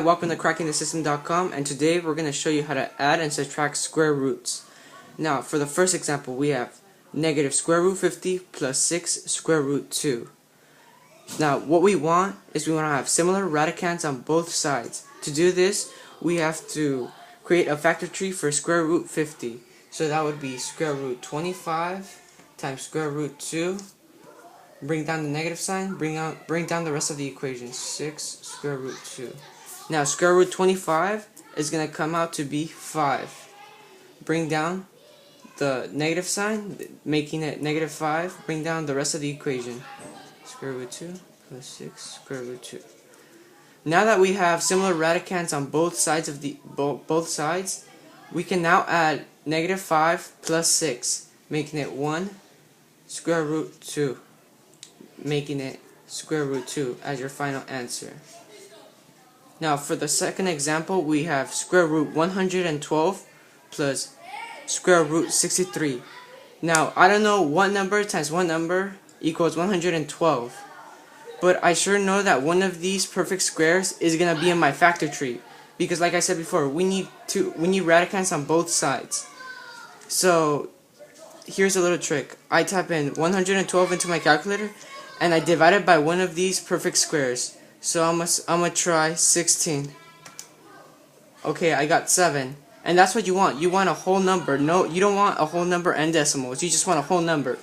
welcome to crackingthesystem.com, and today we're going to show you how to add and subtract square roots. Now, for the first example, we have negative square root 50 plus 6 square root 2. Now, what we want is we want to have similar radicands on both sides. To do this, we have to create a factor tree for square root 50. So that would be square root 25 times square root 2. Bring down the negative sign, bring down the rest of the equation, 6 square root 2. Now square root 25 is going to come out to be 5. Bring down the negative sign, making it negative 5. Bring down the rest of the equation, square root 2 plus 6 square root 2. Now that we have similar radicands on both sides of the both sides, we can now add negative 5 plus 6, making it 1 square root 2. Making it square root 2 as your final answer. Now for the second example, we have square root 112 plus square root 63. Now I don't know what number times what number equals 112, but I sure know that one of these perfect squares is gonna be in my factor tree, because like I said before, we need radicands on both sides. So here's a little trick. I type in 112 into my calculator and I divide it by one of these perfect squares. So I'm gonna try 16. Okay, I got 7. And that's what you want. You want a whole number. No, you don't want a whole number and decimals. You just want a whole number.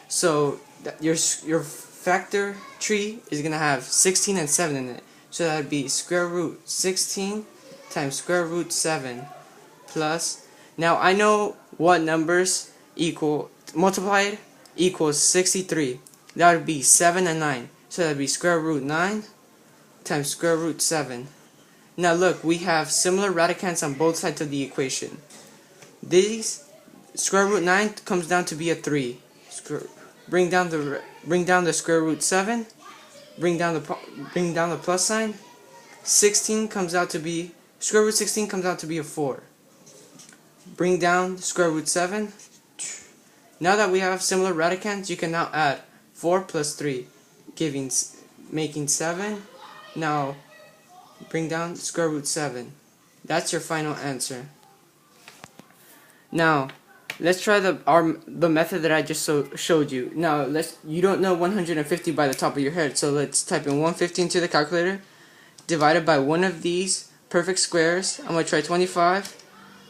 So your factor tree is gonna have 16 and 7 in it. So that would be square root 16 times square root 7 plus. Now I know what numbers multiplied equals 63. That would be 7 and 9. So that would be square root 9 times square root 7. Now look, we have similar radicands on both sides of the equation. These square root 9 comes down to be a 3. Bring down the square root 7. Bring down the plus sign. 16 comes out to be square root 16 comes out to be a 4. Bring down square root 7. Now that we have similar radicands, you can now add 4 plus 3, making 7. Now bring down square root 7. That's your final answer. Now let's try the method that I just showed you. Now you don't know 150 by the top of your head, so let's type in 150 into the calculator, divided by one of these perfect squares. I'm gonna try 25,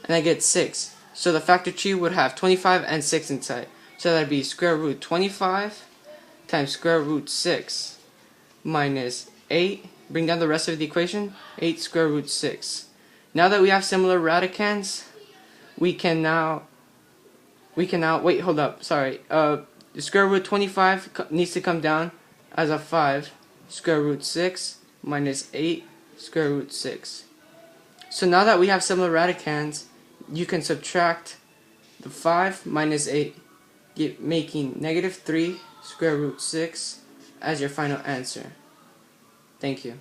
and I get 6. So the factor tree would have 25 and 6 inside. So that'd be square root 25 times square root 6 minus 8. Bring down the rest of the equation, 8 square root 6. Now that we have similar radicands, we can now wait, hold up, sorry. The square root 25 needs to come down as a 5. Square root 6 minus 8 square root 6. So now that we have similar radicands, you can subtract the 5 minus 8, making negative 3 square root 6 as your final answer. Thank you.